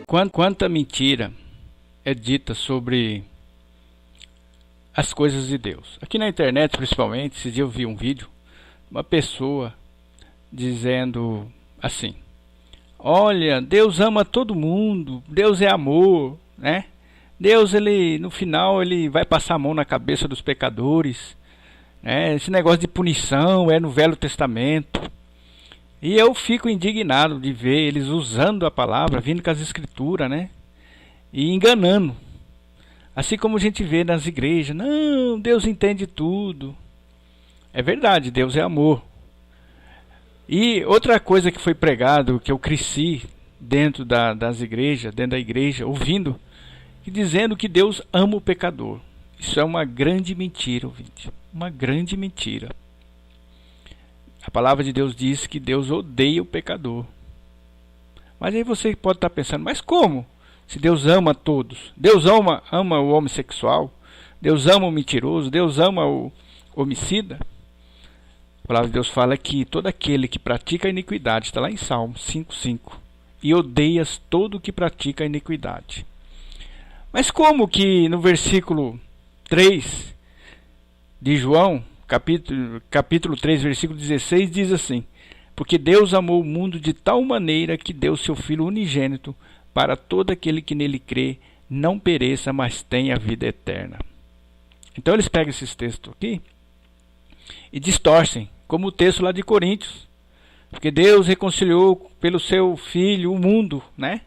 Quanta mentira é dita sobre as coisas de Deus. Aqui na internet, principalmente, esse dia eu vi um vídeo, uma pessoa dizendo assim: olha, Deus ama todo mundo, Deus é amor, né? Deus, ele no final, ele vai passar a mão na cabeça dos pecadores, né? Esse negócio de punição é no Velho Testamento. E eu fico indignado de ver eles usando a palavra, vindo com as escrituras, né? E enganando. Assim como a gente vê nas igrejas, não, Deus entende tudo. É verdade, Deus é amor. E outra coisa que foi pregado, que eu cresci dentro das igrejas, dentro da igreja, ouvindo, e dizendo que Deus ama o pecador. Isso é uma grande mentira, ouvinte. Uma grande mentira. A palavra de Deus diz que Deus odeia o pecador. Mas aí você pode estar pensando, mas como? Se Deus ama todos. Deus ama o homossexual. Deus ama o mentiroso. Deus ama o homicida. A palavra de Deus fala que todo aquele que pratica a iniquidade, está lá em Salmo 5:5. E odeias todo o que pratica a iniquidade. Mas como que no versículo 3 de João, capítulo 3, versículo 16, diz assim: porque Deus amou o mundo de tal maneira que deu seu Filho unigênito, para todo aquele que nele crê, não pereça, mas tenha vida eterna. Então eles pegam esses textos aqui e distorcem, como o texto lá de Coríntios. Porque Deus reconciliou pelo seu Filho o mundo, né?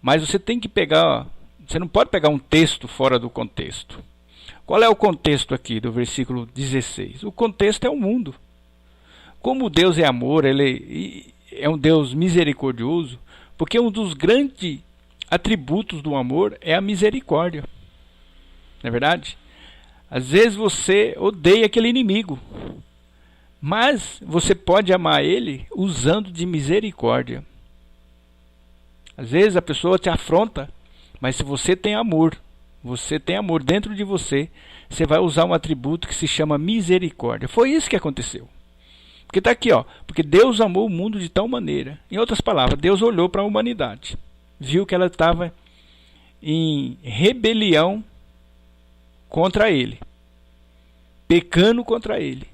Mas você tem que pegar, você não pode pegar um texto fora do contexto. Qual é o contexto aqui do versículo 16? O contexto é o mundo. Como Deus é amor, ele é um Deus misericordioso, porque um dos grandes atributos do amor é a misericórdia. Não é verdade? Às vezes você odeia aquele inimigo, mas você pode amar ele usando de misericórdia. Às vezes a pessoa te afronta, mas se você tem amor dentro de você, você vai usar um atributo que se chama misericórdia. Foi isso que aconteceu. Porque está aqui, ó, porque Deus amou o mundo de tal maneira. Em outras palavras, Deus olhou para a humanidade, viu que ela estava em rebelião contra ele, pecando contra ele.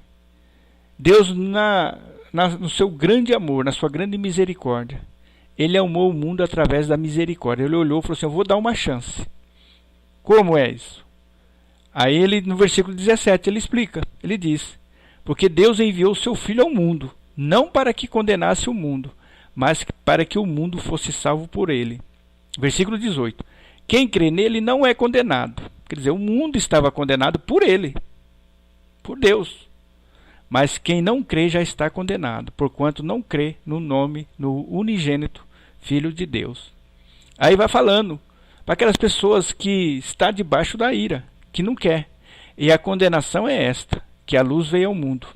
Deus, no seu grande amor, na sua grande misericórdia, ele amou o mundo através da misericórdia. Ele olhou e falou assim: eu vou dar uma chance. Como é isso? Aí ele, no versículo 17, ele explica, ele diz: porque Deus enviou o seu Filho ao mundo, não para que condenasse o mundo, mas para que o mundo fosse salvo por ele. Versículo 18. Quem crê nele não é condenado. Quer dizer, o mundo estava condenado por ele, por Deus. Mas quem não crê já está condenado, porquanto não crê no unigênito Filho de Deus. Aí vai falando para aquelas pessoas que estão debaixo da ira, que não quer. E a condenação é esta: que a luz veio ao mundo,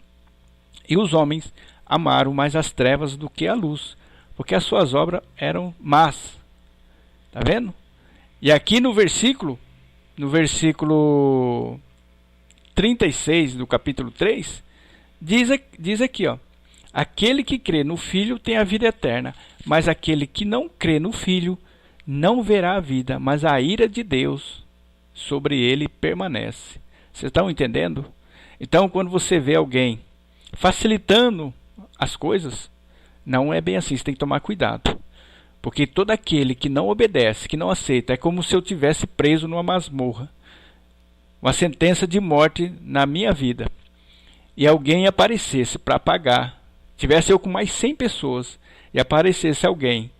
e os homens amaram mais as trevas do que a luz, porque as suas obras eram más. Está vendo? E aqui no versículo 36 do capítulo 3, diz aqui, ó: aquele que crê no Filho tem a vida eterna, mas aquele que não crê no Filho não verá a vida, mas a ira de Deus sobre ele permanece. Vocês estão entendendo? Então, quando você vê alguém facilitando as coisas, não é bem assim, você tem que tomar cuidado. Porque todo aquele que não obedece, que não aceita, é como se eu tivesse preso numa masmorra, uma sentença de morte na minha vida, e alguém aparecesse para pagar, tivesse eu com mais 100 pessoas, e aparecesse alguém,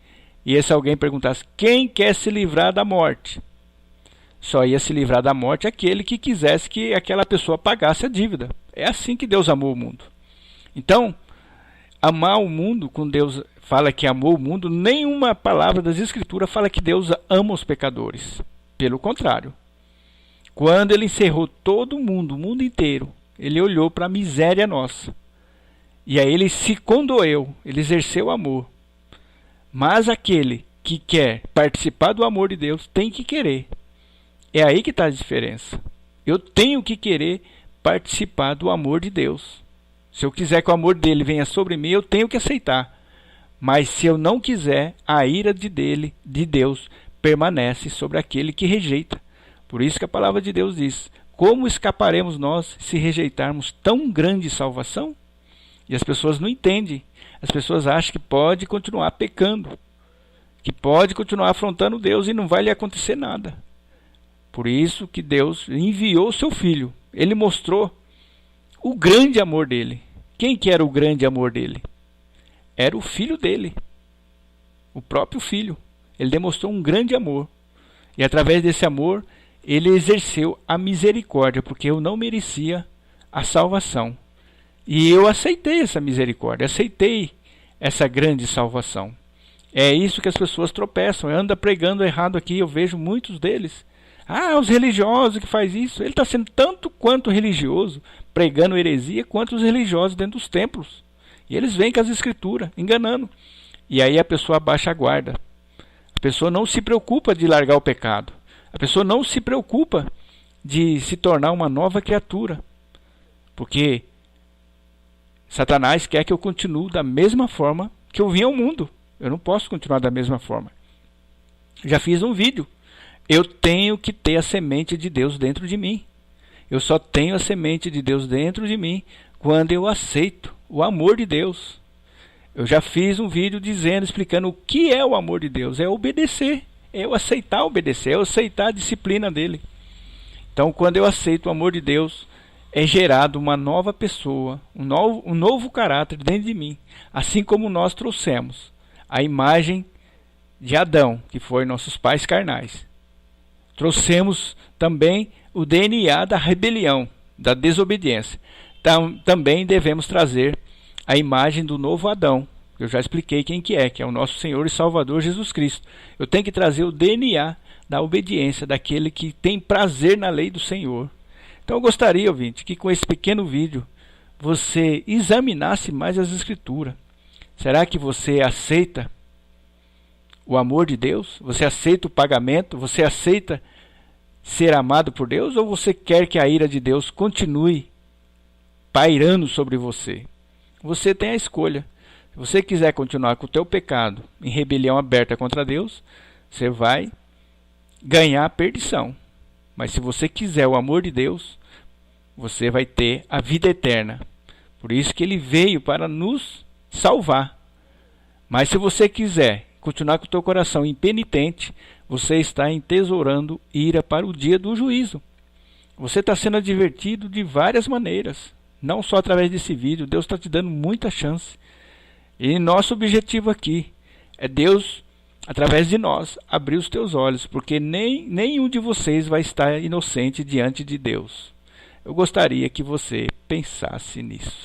e esse alguém perguntasse: quem quer se livrar da morte? Só ia se livrar da morte aquele que quisesse que aquela pessoa pagasse a dívida. É assim que Deus amou o mundo. Então, amar o mundo, quando Deus fala que amou o mundo, nenhuma palavra das Escrituras fala que Deus ama os pecadores. Pelo contrário. Quando ele encerrou todo o mundo inteiro, ele olhou para a miséria nossa. E aí ele se condoeu, ele exerceu amor. Mas aquele que quer participar do amor de Deus tem que querer. É aí que está a diferença. Eu tenho que querer participar do amor de Deus. Se eu quiser que o amor dele venha sobre mim, eu tenho que aceitar. Mas se eu não quiser, a ira de Deus, permanece sobre aquele que rejeita. Por isso que a palavra de Deus diz: como escaparemos nós se rejeitarmos tão grande salvação? E as pessoas não entendem. As pessoas acham que pode continuar pecando, que pode continuar afrontando Deus e não vai lhe acontecer nada. Por isso que Deus enviou o seu Filho. Ele mostrou o grande amor dele. Quem que era o grande amor dele? Era o Filho dele, o próprio Filho. Ele demonstrou um grande amor. E através desse amor, ele exerceu a misericórdia, porque eu não merecia a salvação. E eu aceitei essa misericórdia, aceitei essa grande salvação. É isso que as pessoas tropeçam, anda pregando errado aqui, eu vejo muitos deles. Ah, os religiosos que faz isso. Ele está sendo tanto quanto religioso, pregando heresia, quanto os religiosos dentro dos templos. E eles vêm com as escrituras, enganando. E aí a pessoa abaixa a guarda. A pessoa não se preocupa de largar o pecado. A pessoa não se preocupa de se tornar uma nova criatura. Porque Satanás quer que eu continue da mesma forma que eu vim ao mundo. Eu não posso continuar da mesma forma. Já fiz um vídeo. Eu tenho que ter a semente de Deus dentro de mim. Eu só tenho a semente de Deus dentro de mim quando eu aceito o amor de Deus. Eu já fiz um vídeo dizendo, explicando o que é o amor de Deus. É obedecer. É eu aceitar obedecer. É eu aceitar a disciplina dele. Então, quando eu aceito o amor de Deus, é gerado uma nova pessoa, um novo caráter dentro de mim. Assim como nós trouxemos a imagem de Adão, que foi nossos pais carnais. Trouxemos também o DNA da rebelião, da desobediência. Também devemos trazer a imagem do novo Adão. Eu já expliquei quem que é o nosso Senhor e Salvador Jesus Cristo. Eu tenho que trazer o DNA da obediência, daquele que tem prazer na lei do Senhor. Então eu gostaria, ouvinte, que com esse pequeno vídeo você examinasse mais as Escrituras. Será que você aceita o amor de Deus? Você aceita o pagamento? Você aceita ser amado por Deus? Ou você quer que a ira de Deus continue pairando sobre você? Você tem a escolha. Se você quiser continuar com o teu pecado em rebelião aberta contra Deus, você vai ganhar a perdição. Mas se você quiser o amor de Deus, você vai ter a vida eterna. Por isso que ele veio para nos salvar. Mas se você quiser continuar com o teu coração impenitente, você está entesourando ira para o dia do juízo. Você está sendo advertido de várias maneiras. Não só através desse vídeo, Deus está te dando muita chance. E nosso objetivo aqui é Deus, através de nós, abrir os teus olhos, porque nenhum de vocês vai estar inocente diante de Deus. Eu gostaria que você pensasse nisso.